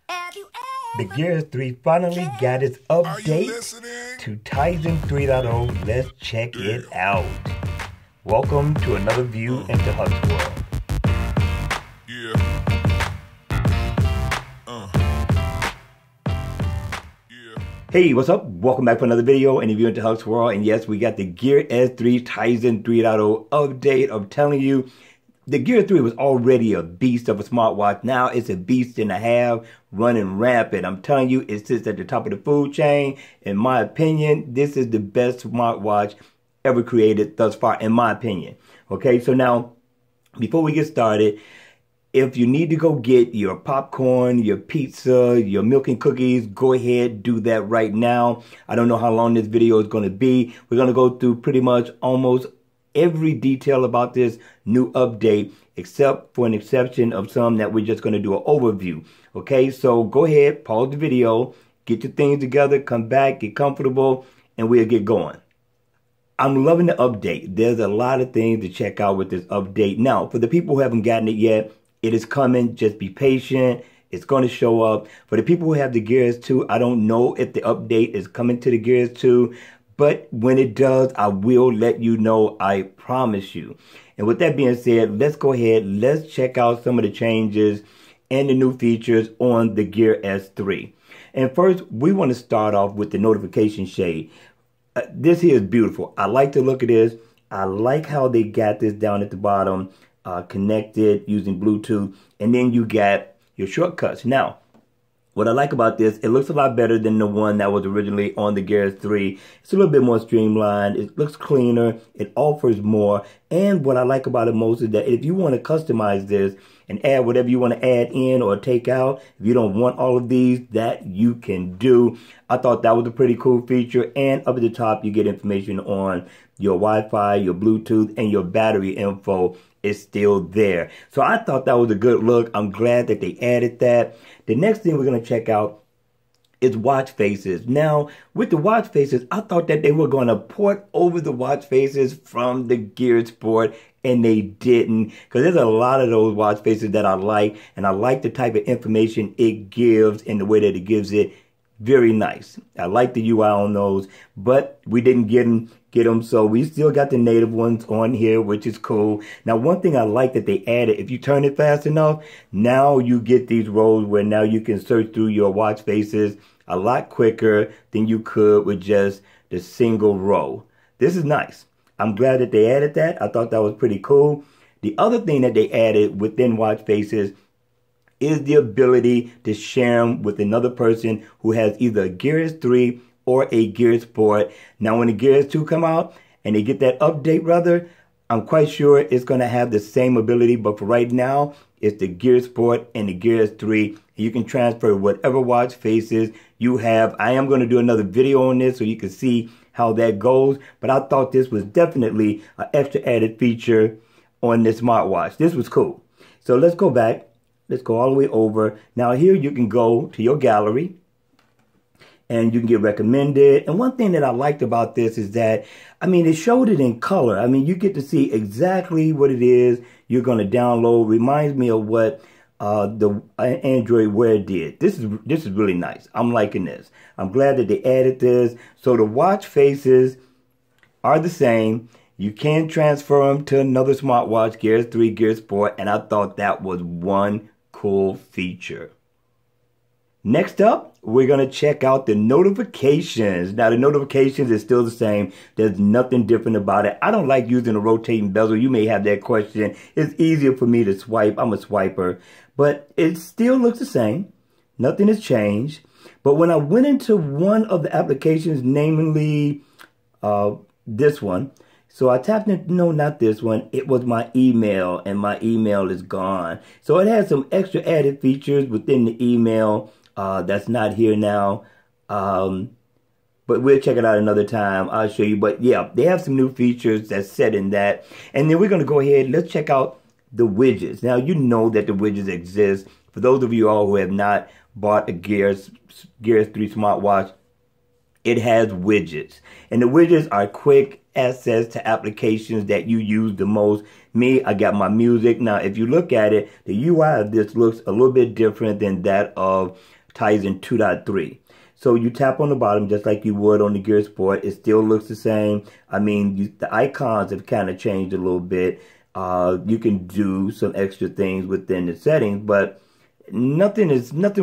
The Gears 3 finally got its update to Tizen 3.0. Let's check it out. Welcome to another view into Huck's World. Hey, what's up? Welcome back for another video and review into Huck's World. And yes, we got the Gear S3 Tizen 3.0 update. I'm telling you, the Gear 3 was already a beast of a smartwatch. Now it's a beast and a half, running rampant. I'm telling you, it sits at the top of the food chain. In my opinion, this is the best smartwatch ever created thus far, in my opinion. Okay, so now, before we get started, if you need to go get your popcorn, your pizza, your milk and cookies, go ahead, do that right now. I don't know how long this video is going to be. We're going to go through pretty much almost every detail about this new update, except for an exception of some that we're just going to do an overview. Okay, so go ahead, pause the video, get your things together, come back, get comfortable, and we'll get going. I'm loving the update. There's a lot of things to check out with this update. Now, for the people who haven't gotten it yet, it is coming. Just be patient. It's going to show up. For the people who have the Gears 2, I don't know if the update is coming to the Gears 2. But when it does, I will let you know, I promise you. And with that being said, let's go ahead. Let's check out some of the changes and the new features on the Gear S3. And first, we want to start off with the notification shade. This here is beautiful. I like the look of this. I like how they got this down at the bottom, connected using Bluetooth. And then you got your shortcuts. Now, what I like about this, it looks a lot better than the one that was originally on the Gears 3. It's a little bit more streamlined. It looks cleaner. It offers more. And what I like about it most is that if you want to customize this and add whatever you want to add in or take out, if you don't want all of these, that you can do. I thought that was a pretty cool feature. And up at the top, you get information on your Wi-Fi, your Bluetooth, and your battery info is still there. So I thought that was a good look. I'm glad that they added that. The next thing we're going to check out is watch faces. Now, with the watch faces, I thought that they were going to port over the watch faces from the Gear Sport, and they didn't. Because there's a lot of those watch faces that I like, and I like the type of information it gives and the way that it gives it. Very nice. I like the UI on those, but we didn't get them, so we still got the native ones on here, which is cool. Now, one thing I like that they added, if you turn it fast enough, now you get these rows where now you can search through your watch faces a lot quicker than you could with just the single row. This is nice. I'm glad that they added that. I thought that was pretty cool. The other thing that they added within watch faces is the ability to share them with another person who has either a Gears 3 or a Gears Sport. Now, when the Gears 2 come out and they get that update, rather, I'm quite sure it's going to have the same ability. But for right now, it's the Gears Sport and the Gears 3. You can transfer whatever watch faces you have. I am going to do another video on this so you can see how that goes. But I thought this was definitely an extra added feature on this smartwatch. This was cool. So let's go back. Let's go all the way over. Now here you can go to your gallery and you can get recommended. And one thing that I liked about this is that, I mean, it showed it in color. I mean, you get to see exactly what it is you're going to download. Reminds me of what the Android Wear did. This is really nice. I'm liking this. I'm glad that they added this. So the watch faces are the same. You can transfer them to another smartwatch, Gears 3, Gears Sport, and I thought that was one cool feature. Next up, we're going to check out the notifications. Now, the notifications is still the same. There's nothing different about it. I don't like using a rotating bezel. You may have that question. It's easier for me to swipe. I'm a swiper. But it still looks the same. Nothing has changed. But when I went into one of the applications, namely this one, so I tapped in, no, not this one. It was my email, and my email is gone. So it has some extra added features within the email that's not here now. But we'll check it out another time. I'll show you. But yeah, they have some new features that's set in that. And then we're going to go ahead. Let's check out the widgets. Now, you know that the widgets exist. For those of you all who have not bought a Gears 3 smartwatch, it has widgets. And the widgets are quick access to applications that you use the most. Me, I got my music. Now, if you look at it, the UI of this looks a little bit different than that of Tizen 2.3. So you tap on the bottom just like you would on the Gear Sport. It still looks the same. I mean, the icons have kind of changed a little bit. You can do some extra things within the settings, but nothing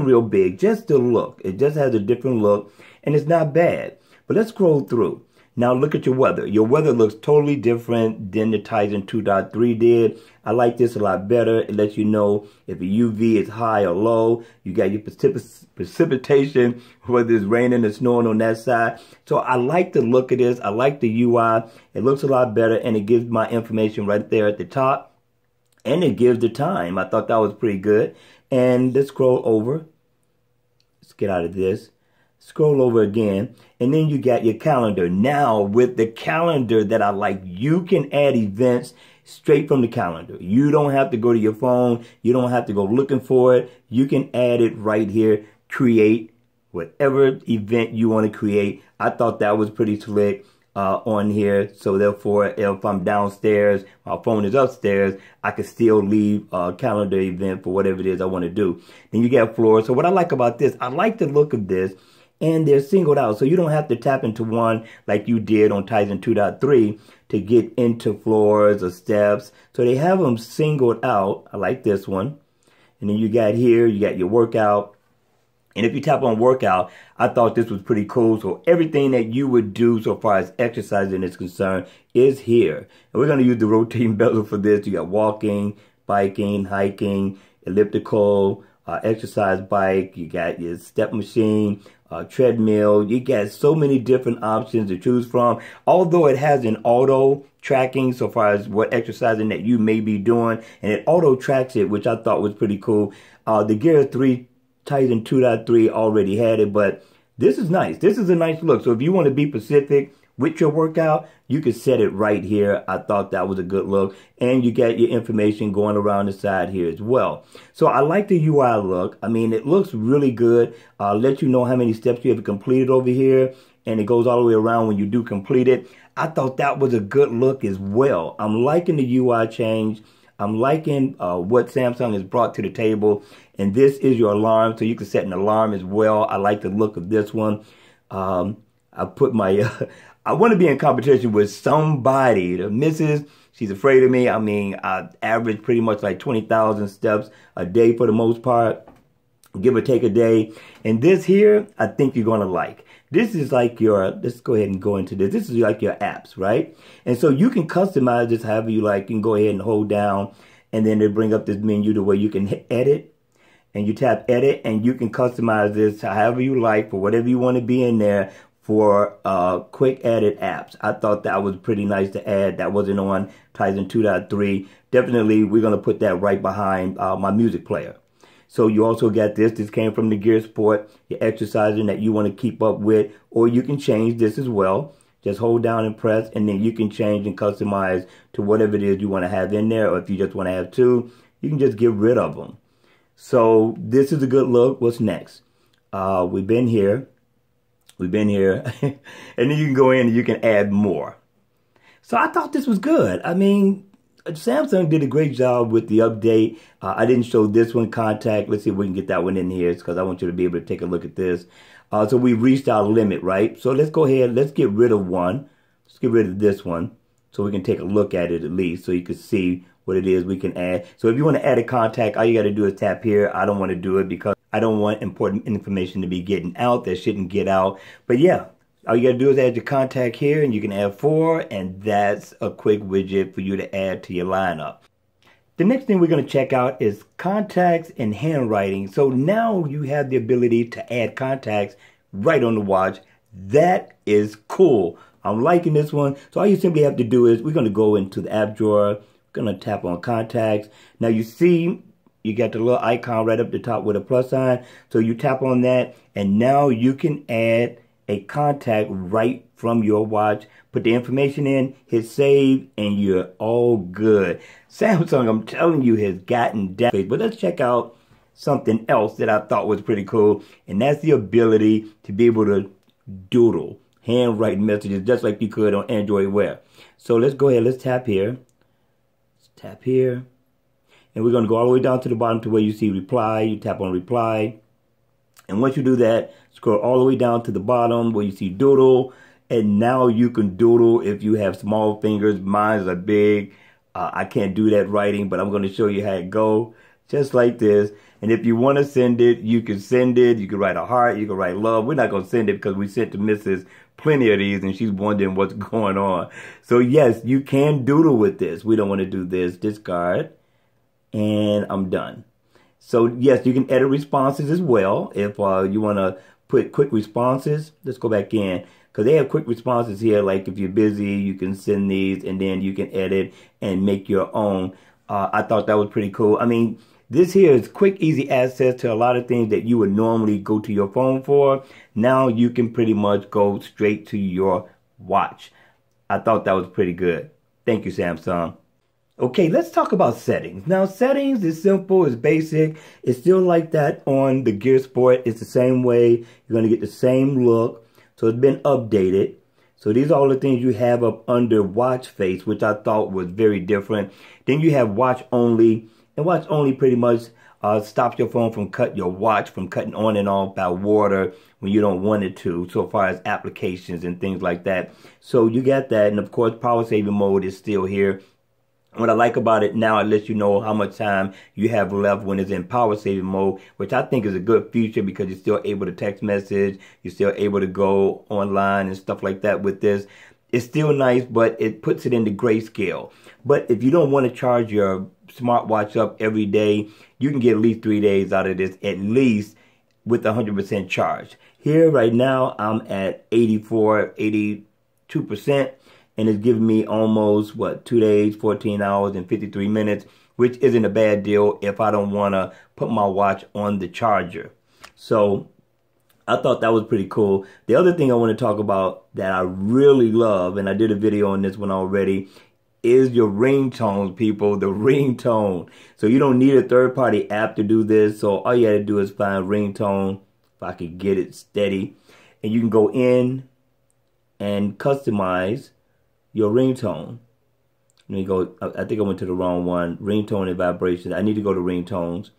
real big. Just the look. It just has a different look, and it's not bad. But let's scroll through. Now look at your weather. Your weather looks totally different than the Tizen 2.3 did. I like this a lot better. It lets you know if the UV is high or low. You got your precipitation, whether it's raining or snowing on that side. So I like the look of this. I like the UI. It looks a lot better, and it gives my information right there at the top. And it gives the time. I thought that was pretty good. And let's scroll over. Let's get out of this. Scroll over again, and then you got your calendar. Now, with the calendar that I like, you can add events straight from the calendar. You don't have to go to your phone. You don't have to go looking for it. You can add it right here. Create whatever event you want to create. I thought that was pretty slick on here. So therefore, if I'm downstairs, my phone is upstairs, I can still leave a calendar event for whatever it is I want to do. Then you got floors. So what I like about this, I like the look of this. And they're singled out, so you don't have to tap into one like you did on Tizen 2.3 to get into floors or steps. So they have them singled out. I like this one. And then you got here, you got your workout. And if you tap on workout, I thought this was pretty cool. So everything that you would do so far as exercising is concerned is here. And we're going to use the rotating bezel for this. You got walking, biking, hiking, elliptical, exercise bike. You got your step machine, treadmill. You got so many different options to choose from. Although it has an auto tracking so far as what exercising that you may be doing, and it auto tracks it, which I thought was pretty cool. The Gear 3 Tizen 2.3 already had it, but this is nice. This is a nice look. So if you want to be specific with your workout, you can set it right here. I thought that was a good look. And you got your information going around the side here as well. So I like the UI look. I mean, it looks really good. Let you know how many steps you have completed over here. And it goes all the way around when you do complete it. I thought that was a good look as well. I'm liking the UI change. I'm liking what Samsung has brought to the table. And this is your alarm, so you can set an alarm as well. I like the look of this one. I put my... I want to be in competition with somebody. The missus, she's afraid of me. I mean, I average pretty much like 20,000 steps a day for the most part, give or take a day. And this here, I think you're going to like. This is like your, let's go ahead and go into this. This is like your apps, right? And so you can customize this however you like. You can go ahead and hold down, and then they bring up this menu to where you can hit edit. And you tap edit, and you can customize this however you like for whatever you want to be in there. For quick added apps. I thought that was pretty nice to add. That wasn't on Tizen 2.3. Definitely, we're going to put that right behind my music player. So you also got this. This came from the Gear Sport. Your exercising that you want to keep up with. Or you can change this as well. Just hold down and press, and then you can change and customize to whatever it is you want to have in there. Or if you just want to have two, you can just get rid of them. So this is a good look. What's next? We've been here. We've been here. And then you can go in and you can add more. So I thought this was good. I mean, Samsung did a great job with the update. I didn't show this one, contact. Let's see if we can get that one in here, because I want you to be able to take a look at this. So we reached our limit, right? So let's go ahead. Let's get rid of one. Let's get rid of this one so we can take a look at it at least, so you can see what it is we can add. So if you want to add a contact, all you got to do is tap here. I don't want to do it because I don't want important information to be getting out that shouldn't get out. But yeah, all you got to do is add your contact here, and you can add 4, and that's a quick widget for you to add to your lineup. The next thing we're going to check out is contacts and handwriting. So now you have the ability to add contacts right on the watch. That is cool. I'm liking this one. So all you simply have to do is we're going to go into the app drawer. We're going to tap on contacts. Now you see you got the little icon right up the top with a plus sign. So you tap on that, and now you can add a contact right from your watch. Put the information in, hit save, and you're all good. Samsung, I'm telling you, has gotten down. But let's check out something else that I thought was pretty cool, and that's the ability to be able to doodle, handwrite messages just like you could on Android Wear. So let's go ahead, let's tap here. Let's tap here. And we're going to go all the way down to the bottom to where you see reply. You tap on reply. And once you do that, scroll all the way down to the bottom where you see doodle. And now you can doodle if you have small fingers. Mine are big. I can't do that writing, but I'm going to show you how it goes. Just like this. And if you want to send it, you can send it. You can write a heart. You can write love. We're not going to send it because we sent to Mrs. plenty of these and she's wondering what's going on. So yes, you can doodle with this. We don't want to do this. Discard. And I'm done. So yes, you can edit responses as well. If you want to put quick responses, let's go back in. Because they have quick responses here. Like if you're busy, you can send these and then you can edit and make your own. I thought that was pretty cool. I mean, this here is quick, easy access to a lot of things that you would normally go to your phone for. Now you can pretty much go straight to your watch. I thought that was pretty good. Thank you, Samsung. Okay, let's talk about settings. Now, settings is simple, it's basic. It's still like that on the Gear Sport. It's the same way. You're going to get the same look. So it's been updated. So these are all the things you have up under watch face, which I thought was very different. Then you have watch only. And watch only pretty much stops your phone from your watch from cutting on and off by water when you don't want it to, so far as applications and things like that. So you got that. And of course, power saving mode is still here. What I like about it now, it lets you know how much time you have left when it's in power saving mode, which I think is a good feature because you're still able to text message. You're still able to go online and stuff like that with this. It's still nice, but it puts it into grayscale. But if you don't want to charge your smartwatch up every day, you can get at least 3 days out of this, at least with 100% charge. Here right now, I'm at 82%, and it's giving me almost, 2 days, 14 hours, and 53 minutes, which isn't a bad deal if I don't want to put my watch on the charger. So I thought that was pretty cool. The other thing I want to talk about that I really love, and I did a video on this one already, is your ringtones, people. The ringtone. So you don't need a third-party app to do this. So all you got to do is find ringtone, if I could get it steady. And you can go in and customize your ringtone. Let me go, I think I went to the wrong one. Ringtone and vibrations. I need to go to ringtones.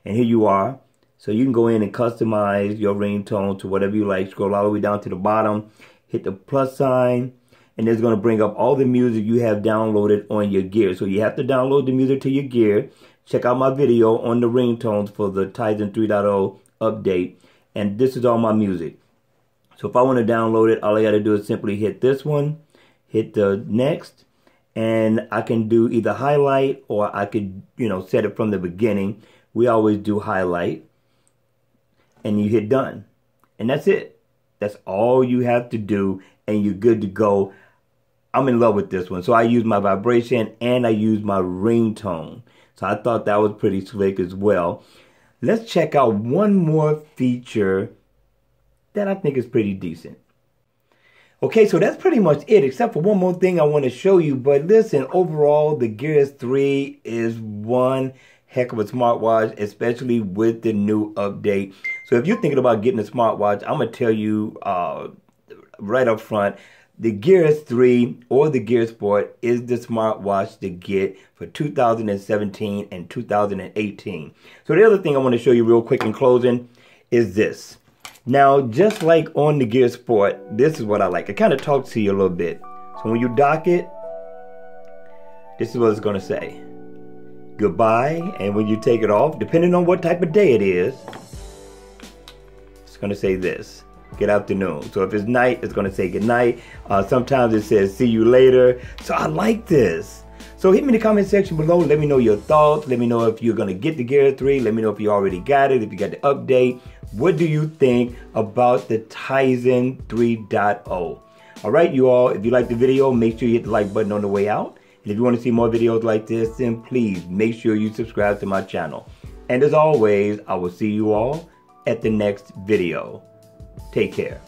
And here you are. So you can go in and customize your ringtone to whatever you like. Scroll all the way down to the bottom. Hit the plus sign. And it's going to bring up all the music you have downloaded on your gear. So you have to download the music to your gear. Check out my video on the ringtones for the Tizen 3.0 update. And this is all my music. So if I want to download it, all I got to do is simply hit this one. Hit the next. And I can do either highlight or I could, set it from the beginning. We always do highlight. And you hit done. And that's it. That's all you have to do. And you're good to go. I'm in love with this one. So I use my vibration and I use my ringtone. So I thought that was pretty slick as well. Let's check out one more feature that I think is pretty decent. Okay, so that's pretty much it, except for one more thing I want to show you. But listen, overall, the Gear S3 is one heck of a smartwatch, especially with the new update. So if you're thinking about getting a smartwatch, I'm going to tell you right up front, the Gear S3 or the Gear Sport is the smartwatch to get for 2017 and 2018. So the other thing I want to show you real quick in closing is this. Now, just like on the Gear Sport, this is what I like. It kind of talks to you a little bit. So when you dock it, this is what it's going to say. Goodbye. And when you take it off, depending on what type of day it is, it's going to say this. Good afternoon. So if it's night, it's going to say good night. Sometimes it says see you later. So I like this. So hit me in the comment section below. Let me know your thoughts. Let me know if you're going to get the Gear 3. Let me know if you already got it, if you got the update. What do you think about the Tizen 3.0? All right, you all, if you like the video, make sure you hit the like button on the way out. And if you want to see more videos like this, then please make sure you subscribe to my channel. And as always, I will see you all at the next video. Take care.